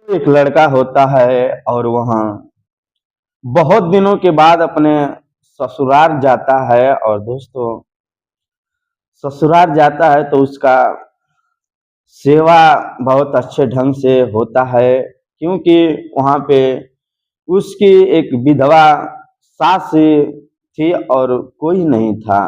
एक लड़का होता है और वह बहुत दिनों के बाद अपने ससुराल जाता है। और दोस्तों, ससुराल जाता है तो उसका सेवा बहुत अच्छे ढंग से होता है, क्योंकि वहाँ पे उसकी एक विधवा सास थी और कोई नहीं था।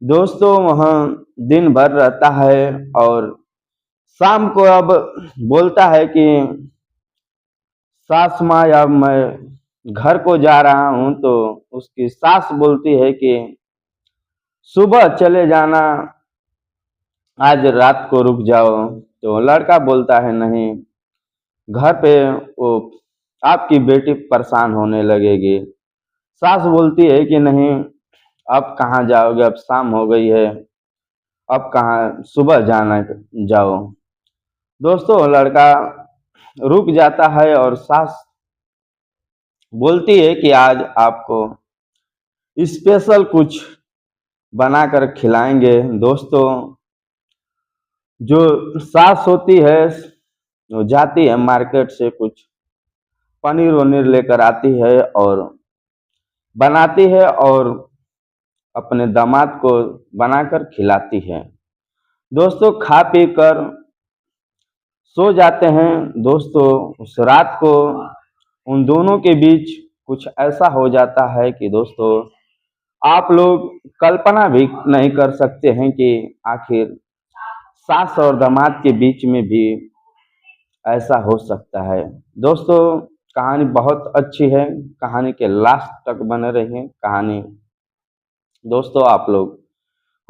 दोस्तों, वहाँ दिन भर रहता है और शाम को अब बोलता है कि सास माँ, अब मैं घर को जा रहा हूँ। तो उसकी सास बोलती है कि सुबह चले जाना, आज रात को रुक जाओ। तो लड़का बोलता है नहीं, घर पे वो आपकी बेटी परेशान होने लगेगी। सास बोलती है कि नहीं, अब कहाँ जाओगे, अब शाम हो गई है, अब कहाँ, सुबह जाना, जाओ। दोस्तों, लड़का रुक जाता है और सास बोलती है कि आज आपको स्पेशल कुछ बनाकर खिलाएंगे। दोस्तों, जो सास होती है वो जाती है मार्केट से कुछ पनीर वनीर लेकर आती है और बनाती है और अपने दामाद को बनाकर खिलाती है। दोस्तों, खा पी कर सो जाते हैं। दोस्तों, उस रात को उन दोनों के बीच कुछ ऐसा हो जाता है कि दोस्तों, आप लोग कल्पना भी नहीं कर सकते हैं कि आखिर सास और दामाद के बीच में भी ऐसा हो सकता है। दोस्तों, कहानी बहुत अच्छी है, कहानी के लास्ट तक बने रहिए। कहानी दोस्तों, आप लोग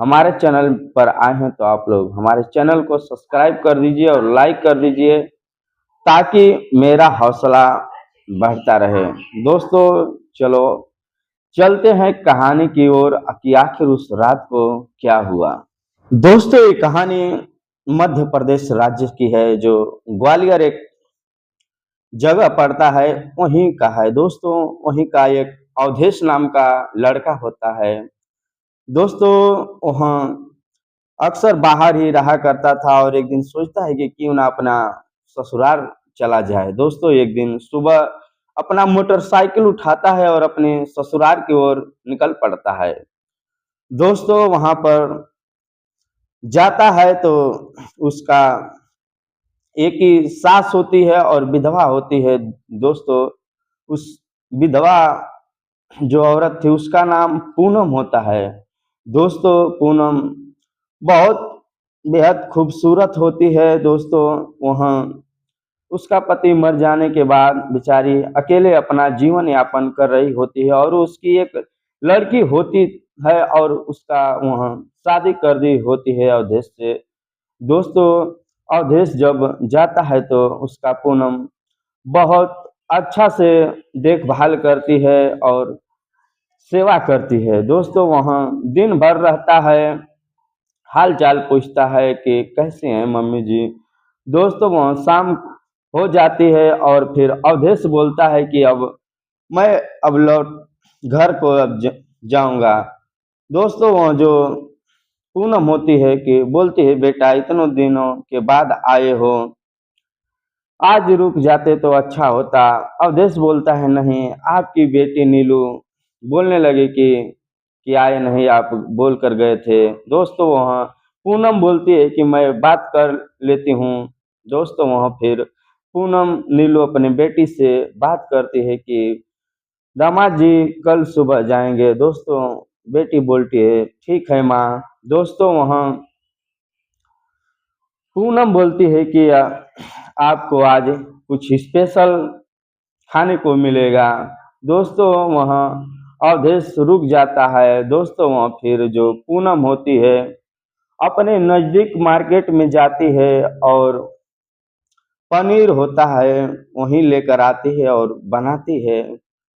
हमारे चैनल पर आए हैं तो आप लोग हमारे चैनल को सब्सक्राइब कर दीजिए और लाइक कर दीजिए, ताकि मेरा हौसला बढ़ता रहे। दोस्तों, चलो चलते हैं कहानी की ओर कि आखिर उस रात को क्या हुआ। दोस्तों, ये कहानी मध्य प्रदेश राज्य की है, जो ग्वालियर एक जगह पड़ता है, वहीं का है। दोस्तों, वहीं का एक अवधेश नाम का लड़का होता है। दोस्तों, वहाँ अक्सर बाहर ही रहा करता था और एक दिन सोचता है कि क्यों ना अपना ससुराल चला जाए। दोस्तों, एक दिन सुबह अपना मोटरसाइकिल उठाता है और अपने ससुराल की ओर निकल पड़ता है। दोस्तों, वहां पर जाता है तो उसका एक ही सास होती है और विधवा होती है। दोस्तों, उस विधवा जो औरत थी उसका नाम पूनम होता है। दोस्तों, पूनम बहुत बेहद खूबसूरत होती है। दोस्तों, वहाँ उसका पति मर जाने के बाद बेचारी अकेले अपना जीवन यापन कर रही होती है और उसकी एक लड़की होती है और उसका वहाँ शादी कर दी होती है अवधेश से। दोस्तों, अवधेश जब जाता है तो उसका पूनम बहुत अच्छा से देखभाल करती है और सेवा करती है। दोस्तों, वहाँ दिन भर रहता है, हाल चाल पूछता है कि कैसे हैं मम्मी जी। दोस्तों, वहाँ शाम हो जाती है और फिर अवधेश बोलता है कि अब मैं अब लौट घर को अब जाऊंगा। दोस्तों, वहाँ जो पूनम होती है कि बोलती है बेटा, इतनों दिनों के बाद आए हो, आज रुक जाते तो अच्छा होता। अवधेश बोलता है नहीं, आपकी बेटी नीलू बोलने लगी कि आए नहीं, आप बोल कर गए थे। दोस्तों, वहाँ पूनम बोलती है कि मैं बात कर लेती हूँ। दोस्तों, वहाँ फिर पूनम नीलू अपनी बेटी से बात करती है कि दामाद जी कल सुबह जाएंगे। दोस्तों, बेटी बोलती है ठीक है माँ। दोस्तों, वहाँ पूनम बोलती है कि आपको आज कुछ स्पेशल खाने को मिलेगा। दोस्तों, वहाँ अवधेश रुक जाता है। दोस्तों, वहाँ फिर जो पूनम होती है अपने नज़दीक मार्केट में जाती है और पनीर होता है वहीं लेकर आती है और बनाती है।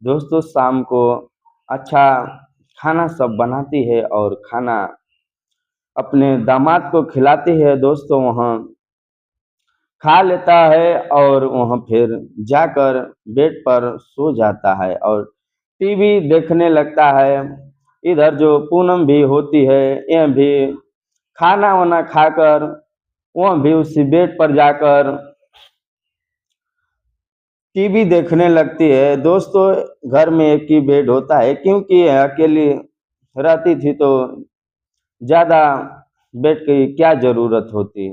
दोस्तों, शाम को अच्छा खाना सब बनाती है और खाना अपने दामाद को खिलाती है। दोस्तों, वहाँ खा लेता है और वहाँ फिर जाकर बेड पर सो जाता है और टीवी देखने लगता है। इधर जो पूनम भी होती है, यह भी खाना वाना खाकर वह भी उसी बेड पर जाकर टीवी देखने लगती है। दोस्तों घर में एक ही बेड होता है, क्योंकि यह अकेली रहती थी तो ज़्यादा बेड की क्या ज़रूरत होती।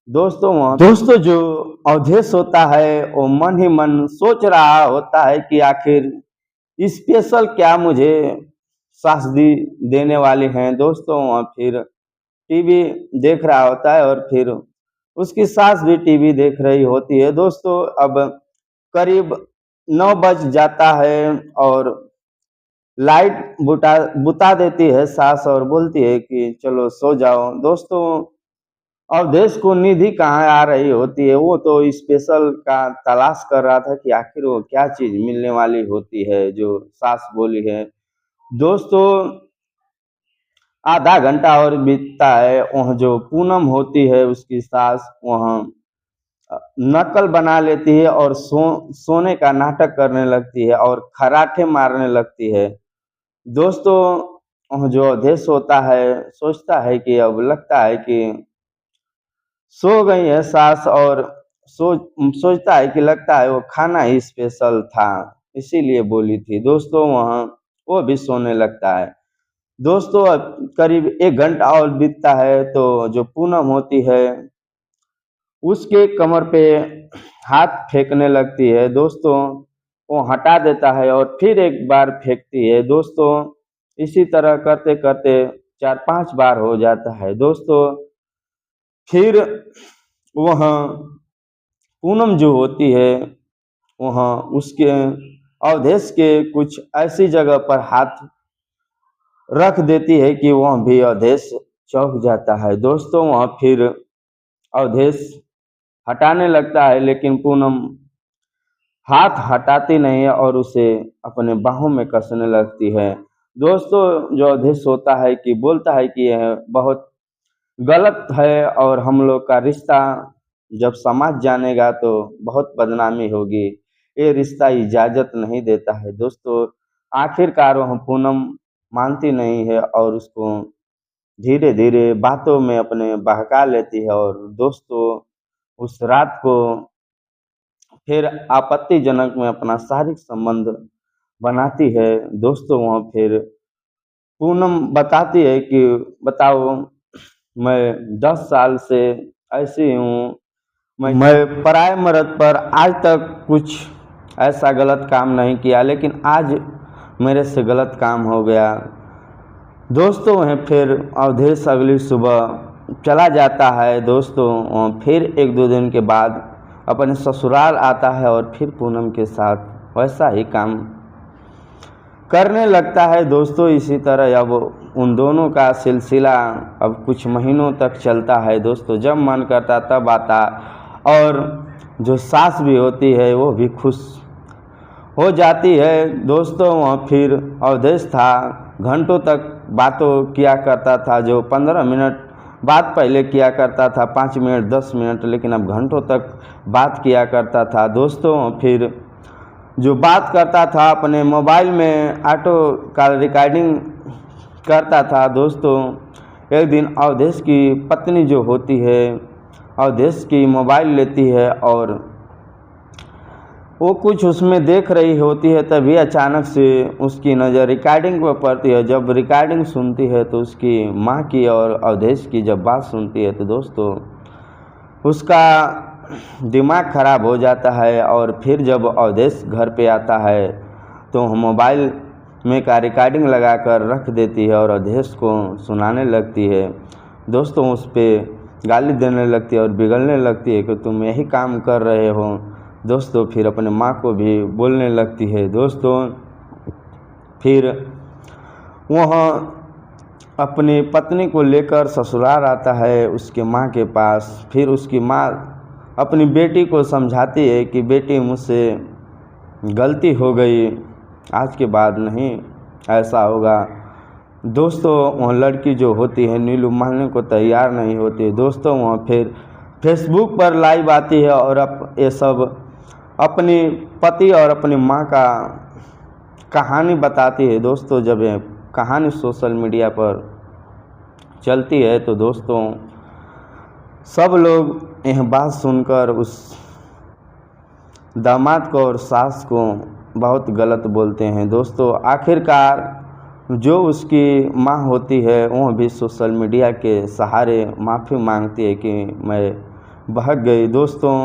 दोस्तों जो अवधेश होता है वो मन ही मन सोच रहा होता है कि आखिर स्पेशल क्या मुझे सास दी देने वाले हैं। दोस्तों वहाँ फिर टीवी देख रहा होता है और फिर उसकी सास भी टीवी देख रही होती है। दोस्तों अब करीब 9 बज जाता है और लाइट बुता देती है सास और बोलती है कि चलो सो जाओ। दोस्तों अवधेश को नींद ही कहाँ आ रही होती है, वो तो स्पेशल का तलाश कर रहा था कि आखिर वो क्या चीज मिलने वाली होती है जो सास बोली है। दोस्तों आधा घंटा और बीतता है, वह जो पूनम होती है उसकी सास वहाँ नकल बना लेती है और सोने का नाटक करने लगती है और खराटे मारने लगती है। दोस्तों जो अवधेश होता है सोचता है कि अब लगता है कि सो गई है सास और सोचता है कि लगता है वो खाना ही स्पेशल था इसीलिए बोली थी। दोस्तों वहाँ वो भी सोने लगता है। दोस्तों अब करीब 1 घंटा और बीतता है तो जो पूनम होती है उसके कमर पे हाथ फेंकने लगती है। दोस्तों वो हटा देता है और फिर एक बार फेंकती है। दोस्तों इसी तरह करते करते 4-5 बार हो जाता है। दोस्तों फिर वह पूनम जो होती है वहाँ उसके अवधेश के कुछ ऐसी जगह पर हाथ रख देती है कि वह भी अवधेश चौंक जाता है। दोस्तों वहाँ फिर अवधेश हटाने लगता है लेकिन पूनम हाथ हटाती नहीं है और उसे अपने बाहों में कसने लगती है। दोस्तों जो अवधेश होता है कि बोलता है कि यह बहुत गलत है और हम लोग का रिश्ता जब समाज जानेगा तो बहुत बदनामी होगी, ये रिश्ता इजाज़त नहीं देता है। दोस्तों आखिरकार वह पूनम मानती नहीं है और उसको धीरे धीरे बातों में अपने बहका लेती है और दोस्तों उस रात को फिर आपत्तिजनक में अपना शारीरिक संबंध बनाती है। दोस्तों वहाँ फिर पूनम बताती है कि बताओ मैं 10 साल से ऐसी हूँ, मैं पराए मर्द पर आज तक कुछ ऐसा गलत काम नहीं किया लेकिन आज मेरे से गलत काम हो गया। दोस्तों वह फिर अवधेश अगली सुबह चला जाता है। दोस्तों फिर 1-2 दिन के बाद अपने ससुराल आता है और फिर पूनम के साथ वैसा ही काम करने लगता है। दोस्तों इसी तरह अब उन दोनों का सिलसिला अब कुछ महीनों तक चलता है। दोस्तों जब मन करता तब आता और जो सास भी होती है वो भी खुश हो जाती है। दोस्तों वहाँ फिर अवधेश था घंटों तक बातों किया करता था, जो 15 मिनट बात पहले किया करता था 5 मिनट 10 मिनट, लेकिन अब घंटों तक बात किया करता था। दोस्तों फिर जो बात करता था अपने मोबाइल में ऑटो का रिकॉर्डिंग करता था। दोस्तों एक दिन अवधेश की पत्नी जो होती है अवधेश की मोबाइल लेती है और वो कुछ उसमें देख रही होती है, तभी अचानक से उसकी नज़र रिकॉर्डिंग पर पड़ती है। जब रिकॉर्डिंग सुनती है तो उसकी माँ की और अवधेश की जब बात सुनती है तो दोस्तों उसका दिमाग ख़राब हो जाता है और फिर जब अवधेश घर पे आता है तो मोबाइल में का रिकॉर्डिंग लगा कर रख देती है और अवधेश को सुनाने लगती है। दोस्तों उस पर गाली देने लगती है और बिगड़ने लगती है कि तुम यही काम कर रहे हो। दोस्तों फिर अपने माँ को भी बोलने लगती है। दोस्तों फिर वह अपनी पत्नी को लेकर ससुराल आता है उसके माँ के पास। फिर उसकी माँ अपनी बेटी को समझाती है कि बेटी मुझसे गलती हो गई, आज के बाद नहीं ऐसा होगा। दोस्तों वह लड़की जो होती है नीलू मानने को तैयार नहीं होती। दोस्तों वह फिर फेसबुक पर लाइव आती है और ये सब अपनी पति और अपनी माँ का कहानी बताती है। दोस्तों जब ये कहानी सोशल मीडिया पर चलती है तो दोस्तों सब लोग यह बात सुनकर उस दामाद को और सास को बहुत गलत बोलते हैं। दोस्तों आखिरकार जो उसकी माँ होती है वह भी सोशल मीडिया के सहारे माफ़ी मांगती है कि मैं बहक गई। दोस्तों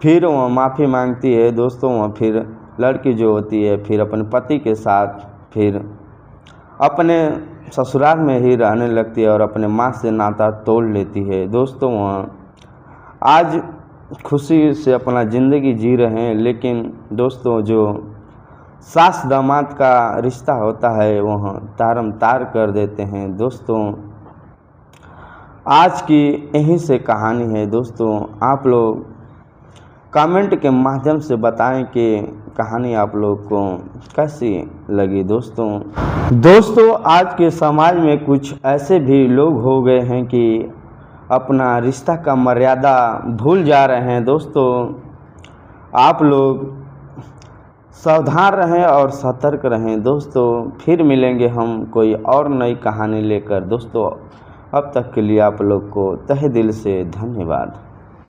फिर वह माफ़ी मांगती है। दोस्तों वह फिर लड़की जो होती है फिर अपने पति के साथ फिर अपने ससुराल में ही रहने लगती है और अपने माँ से नाता तोड़ लेती है। दोस्तों वह आज खुशी से अपना ज़िंदगी जी रहे हैं, लेकिन दोस्तों जो सास दामाद का रिश्ता होता है वह तारम तार कर देते हैं। दोस्तों आज की यहीं से कहानी है। दोस्तों आप लोग कमेंट के माध्यम से बताएं कि कहानी आप लोग को कैसी लगी। दोस्तों आज के समाज में कुछ ऐसे भी लोग हो गए हैं कि अपना रिश्ता का मर्यादा भूल जा रहे हैं। दोस्तों आप लोग सावधान रहें और सतर्क रहें। दोस्तों फिर मिलेंगे हम कोई और नई कहानी लेकर। दोस्तों अब तक के लिए आप लोग को तहे दिल से धन्यवाद।